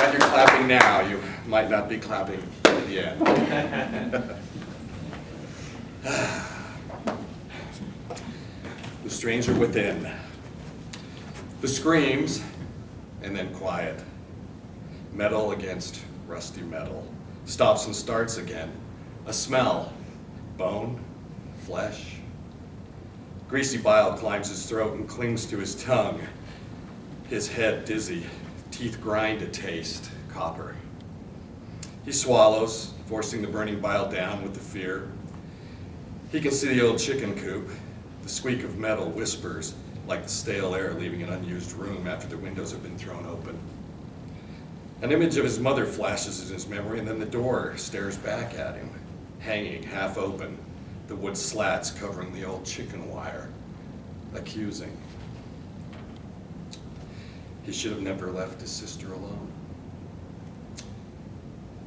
glad you're clapping now. You might not be clapping at the end. The stranger within. The screams, and then quiet. Metal against rusty metal. Stops and starts again. A smell. Bone, flesh. Greasy bile climbs his throat and clings to his tongue. His head dizzy. Teeth grind to taste. Copper. He swallows, forcing the burning bile down with the fear. He can see the old chicken coop. The squeak of metal whispers like the stale air leaving an unused room after the windows have been thrown open. An image of his mother flashes in his memory, and then the door stares back at him, hanging half open, the wood slats covering the old chicken wire, accusing. He should have never left his sister alone.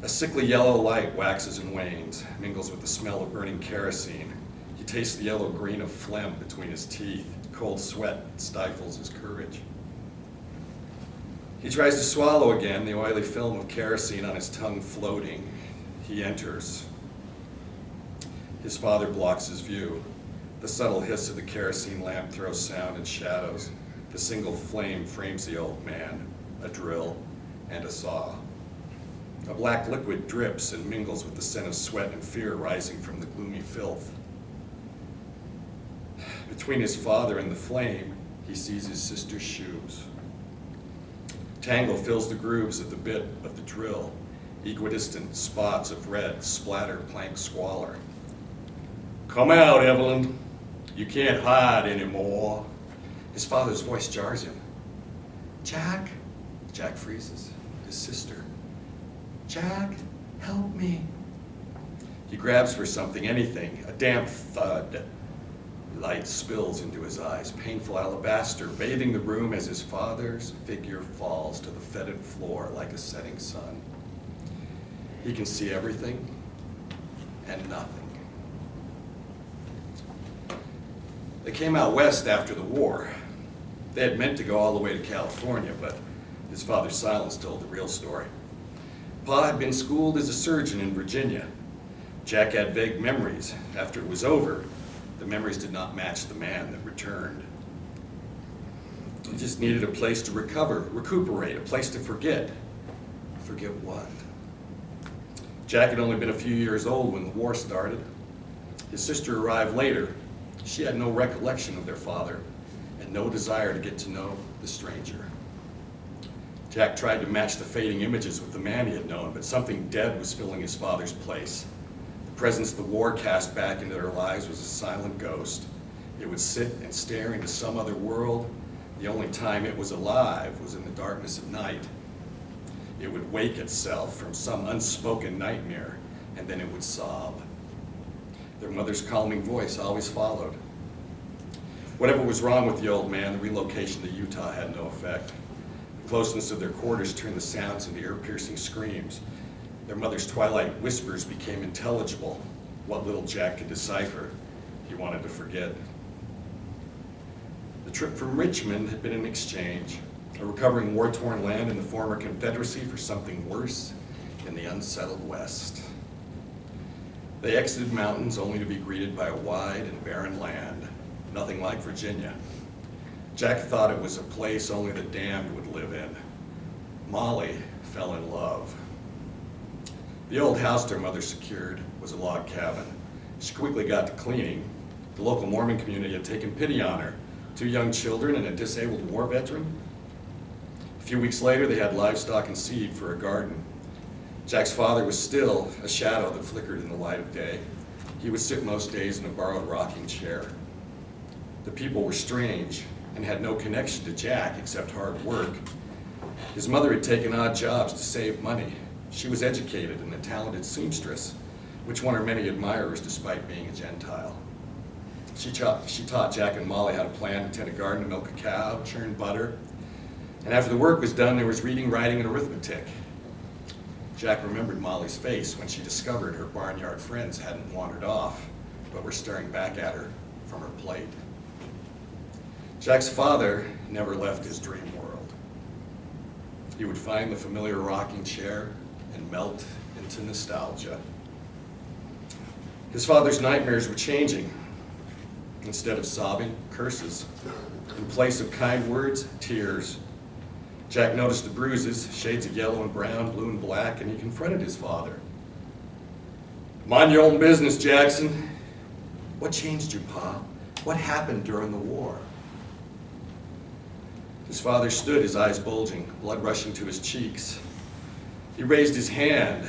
A sickly yellow light waxes and wanes, mingles with the smell of burning kerosene. He tastes the yellow green of phlegm between his teeth. Cold sweat stifles his courage. He tries to swallow again, the oily film of kerosene on his tongue floating. He enters. His father blocks his view. The subtle hiss of the kerosene lamp throws sound and shadows. The single flame frames the old man, a drill and a saw. A black liquid drips and mingles with the scent of sweat and fear rising from the gloomy filth. Between his father and the flame, he sees his sister's shoes. Tangle fills the grooves of the bit of the drill. Equidistant spots of red splatter plank squalor. Come out, Evelyn. You can't hide anymore. His father's voice jars him. Jack? Jack freezes. His sister. Jack, help me. He grabs for something, anything, a damp thud. Light spills into his eyes, painful alabaster, bathing the room as his father's figure falls to the fetid floor like a setting sun. He can see everything and nothing. They came out west after the war. They had meant to go all the way to California, but his father's silence told the real story. Pa had been schooled as a surgeon in Virginia. Jack had vague memories. After it was over, the memories did not match the man that returned. He just needed a place to recover, recuperate, a place to forget. Forget what? Jack had only been a few years old when the war started. His sister arrived later. She had no recollection of their father and no desire to get to know the stranger. Jack tried to match the fading images with the man he had known, but something dead was filling his father's place. The presence the war cast back into their lives was a silent ghost. It would sit and stare into some other world. The only time it was alive was in the darkness of night. It would wake itself from some unspoken nightmare, and then it would sob. Their mother's calming voice always followed. Whatever was wrong with the old man, the relocation to Utah had no effect. The closeness of their quarters turned the sounds into ear-piercing screams. Their mother's twilight whispers became intelligible. What little Jack could decipher, he wanted to forget. The trip from Richmond had been an exchange, a recovering war-torn land in the former Confederacy for something worse in the unsettled West. They exited mountains only to be greeted by a wide and barren land, nothing like Virginia. Jack thought it was a place only the damned would live in. Molly fell in love. The old house their mother secured was a log cabin. She quickly got to cleaning. The local Mormon community had taken pity on her. 2 young children and a disabled war veteran. A few weeks later, they had livestock and seed for a garden. Jack's father was still a shadow that flickered in the light of day. He would sit most days in a borrowed rocking chair. The people were strange and had no connection to Jack except hard work. His mother had taken odd jobs to save money. She was educated and a talented seamstress, which won her many admirers despite being a Gentile. She taught Jack and Molly how to plant, tend a garden, to milk a cow, churn butter. And after the work was done, there was reading, writing, and arithmetic. Jack remembered Molly's face when she discovered her barnyard friends hadn't wandered off, but were staring back at her from her plate. Jack's father never left his dream world. He would find the familiar rocking chair and melt into nostalgia. His father's nightmares were changing. Instead of sobbing, curses. In place of kind words, tears. Jack noticed the bruises, shades of yellow and brown, blue and black, and he confronted his father. Mind your own business, Jackson. What changed you, Pa? What happened during the war? His father stood, his eyes bulging, blood rushing to his cheeks. He raised his hand,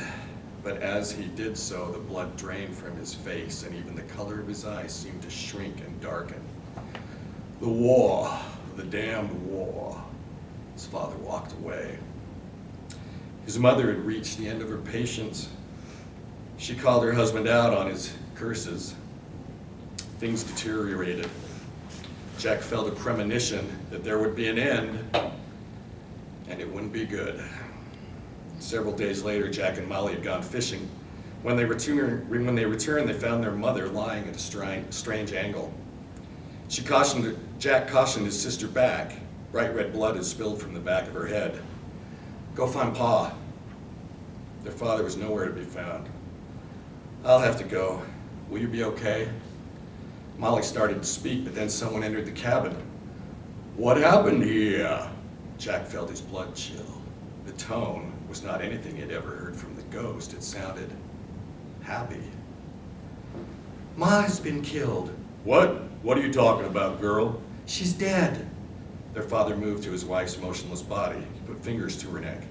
but as he did so, the blood drained from his face, and even the color of his eyes seemed to shrink and darken. The war, the damned war. His father walked away. His mother had reached the end of her patience. She called her husband out on his curses. Things deteriorated. Jack felt a premonition that there would be an end, and it wouldn't be good. Several days later, Jack and Molly had gone fishing. When they returned, they found their mother lying at a strange angle. Jack cautioned his sister back. Bright red blood had spilled from the back of her head. Go find Pa. Their father was nowhere to be found. I'll have to go. Will you be okay? Molly started to speak, but then someone entered the cabin. What happened here? Jack felt his blood chill. The tone was not anything he'd ever heard from the ghost. It sounded happy. Ma's been killed. What? What are you talking about, girl? She's dead. Their father moved to his wife's motionless body. He put fingers to her neck.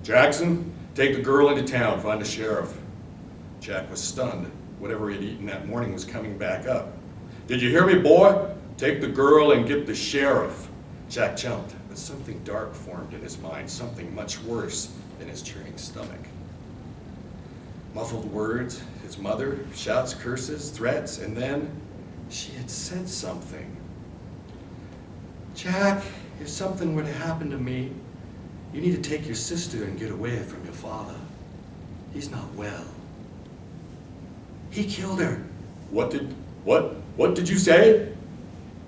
Jackson, take the girl into town, find a sheriff. Jack was stunned. Whatever he had eaten that morning was coming back up. Did you hear me, boy? Take the girl and get the sheriff. Jack jumped, but something dark formed in his mind, something much worse than his churning stomach. Muffled words, his mother, shouts, curses, threats, and then she had said something. Jack, if something were to happen to me, you need to take your sister and get away from your father. He's not well. He killed her. What did you say?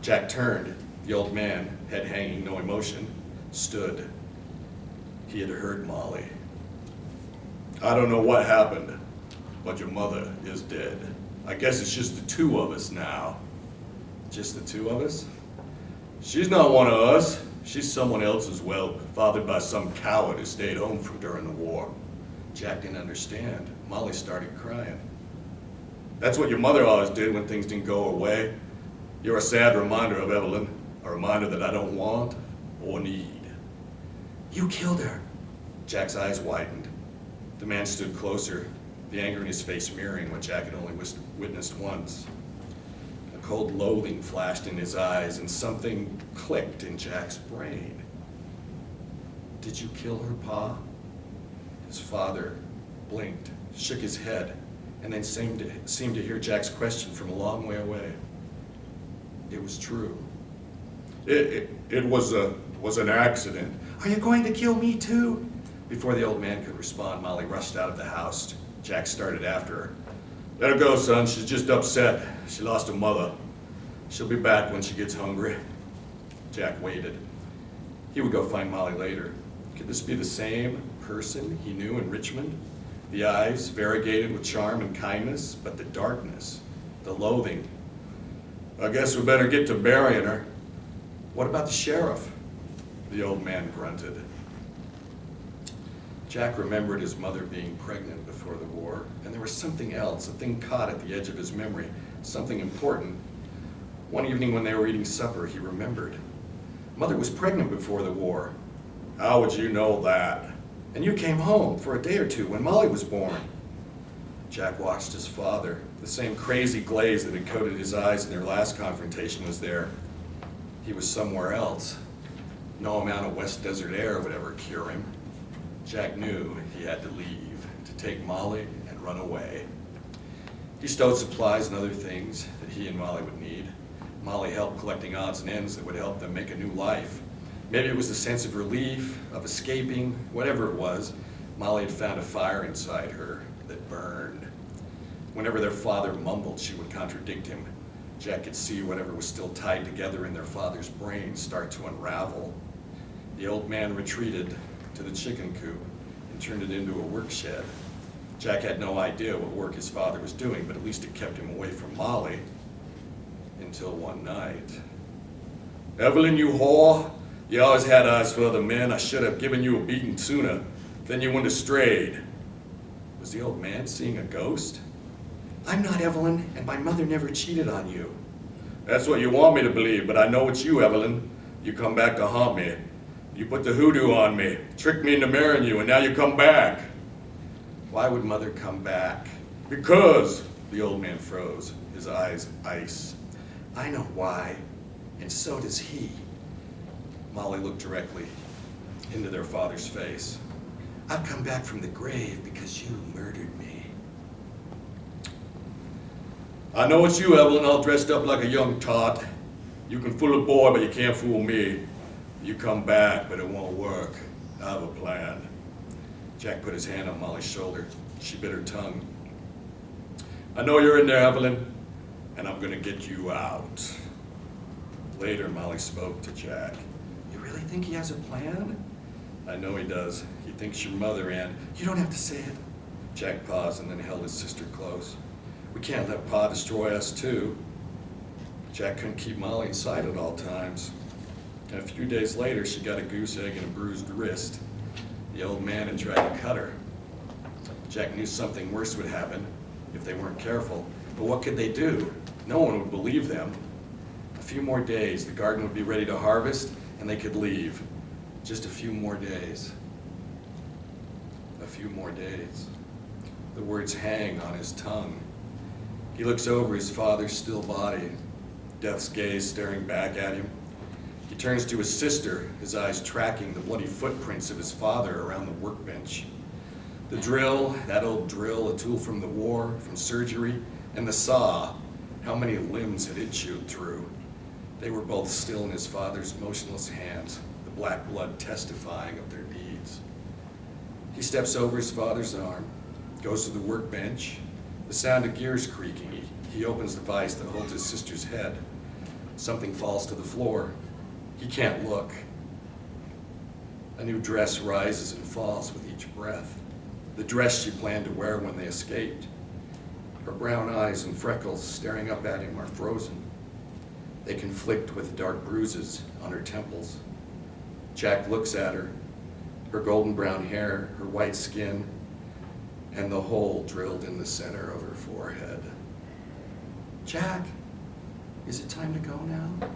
Jack turned. The old man, head hanging, no emotion, stood. He had heard Molly. I don't know what happened, but your mother is dead. I guess it's just the two of us now. Just the two of us? She's not one of us. She's someone else as well, fathered by some coward who stayed home from during the war. Jack didn't understand. Molly started crying. That's what your mother always did when things didn't go her way. You're a sad reminder of Evelyn, a reminder that I don't want or need. You killed her. Jack's eyes widened. The man stood closer, the anger in his face mirroring what Jack had only witnessed once. A cold loathing flashed in his eyes, and something clicked in Jack's brain. Did you kill her, Pa? His father blinked, shook his head, and then seemed to hear Jack's question from a long way away. It was true. It was an accident. Are you going to kill me too? Before the old man could respond, Molly rushed out of the house. Jack started after her. Let her go, son. She's just upset. She lost her mother. She'll be back when she gets hungry. Jack waited. He would go find Molly later. Could this be the same person he knew in Richmond? The eyes, variegated with charm and kindness, but the darkness, the loathing. I guess we better get to burying her. What about the sheriff? The old man grunted. Jack remembered his mother being pregnant before the war, and there was something else, a thing caught at the edge of his memory, something important. One evening when they were eating supper, he remembered. Mother was pregnant before the war. How would you know that? And you came home for a day or two when Molly was born. Jack watched his father. The same crazy glaze that had coated his eyes in their last confrontation was there. He was somewhere else. No amount of West Desert air would ever cure him. Jack knew he had to leave, to take Molly and run away. He stowed supplies and other things that he and Molly would need. Molly helped collecting odds and ends that would help them make a new life. Maybe it was the sense of relief, of escaping, whatever it was. Molly had found a fire inside her that burned. Whenever their father mumbled, she would contradict him. Jack could see whatever was still tied together in their father's brain start to unravel. The old man retreated, to the chicken coop and turned it into a work shed. Jack had no idea what work his father was doing, but at least it kept him away from Molly until one night. "Evelyn, you whore, you always had eyes for other men. I should have given you a beating sooner. Then you wouldn't have strayed." Was the old man seeing a ghost? "I'm not Evelyn, and my mother never cheated on you." "That's what you want me to believe, but I know it's you, Evelyn. You come back to haunt me. You put the hoodoo on me, tricked me into marrying you, and now you come back." Why would Mother come back? "Because," the old man froze, his eyes ice. "I know why, and so does he." Molly looked directly into their father's face. "I've come back from the grave because you murdered me." "I know it's you, Evelyn, all dressed up like a young tot. You can fool a boy, but you can't fool me. You come back, but it won't work. I have a plan." Jack put his hand on Molly's shoulder. She bit her tongue. "I know you're in there, Evelyn, and I'm gonna get you out." Later, Molly spoke to Jack. "You really think he has a plan?" "I know he does. He thinks your mother and—" "You don't have to say it." Jack paused and then held his sister close. "We can't let Pa destroy us, too." Jack couldn't keep Molly in sight at all times. And a few days later, she got a goose egg and a bruised wrist. The old man had tried to cut her. Jack knew something worse would happen if they weren't careful. But what could they do? No one would believe them. A few more days, the garden would be ready to harvest, and they could leave. Just a few more days. A few more days. The words hang on his tongue. He looks over his father's still body, death's gaze staring back at him. He turns to his sister, his eyes tracking the bloody footprints of his father around the workbench. The drill, that old drill, a tool from the war, from surgery, and the saw, how many limbs had it chewed through? They were both still in his father's motionless hands, the black blood testifying of their deeds. He steps over his father's arm, goes to the workbench, the sound of gears creaking. He opens the vise that holds his sister's head. Something falls to the floor. He can't look. A new dress rises and falls with each breath. The dress she planned to wear when they escaped. Her brown eyes and freckles staring up at him are frozen. They conflict with dark bruises on her temples. Jack looks at her, her golden brown hair, her white skin, and the hole drilled in the center of her forehead. "Jack, is it time to go now?"